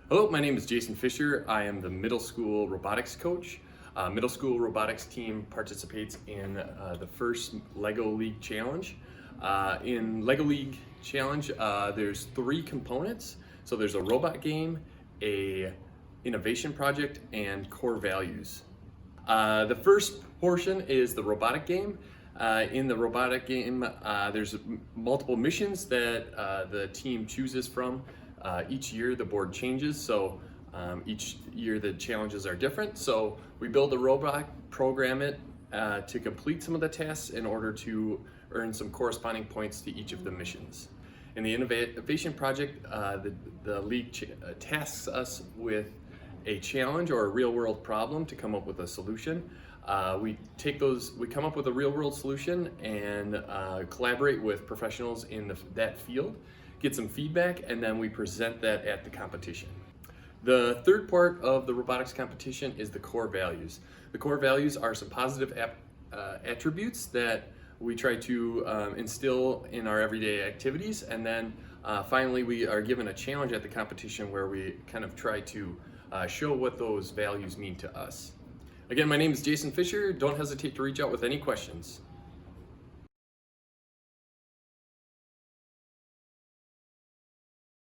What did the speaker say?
Hello, my name is Jason Fisher. I am the middle school robotics coach. Middle school robotics team participates in the first LEGO League Challenge. In LEGO League Challenge, there's three components. So there's a robot game, a innovation project, and core values. The first portion is the robotic game. In the robotic game, there's multiple missions that the team chooses from. Each year the board changes, so each year the challenges are different. So we build the robot, program it to complete some of the tasks in order to earn some corresponding points to each of the missions. In the innovation project, the league tasks us with a challenge or a real-world problem to come up with a solution. We come up with a real-world solution and collaborate with professionals in that field, get some feedback, and then we present that at the competition. The third part of the robotics competition is the core values. The core values are some positive attributes that we try to instill in our everyday activities, and then finally we are given a challenge at the competition where we kind of try to show what those values mean to us. Again, my name is Jason Fisher. Don't hesitate to reach out with any questions.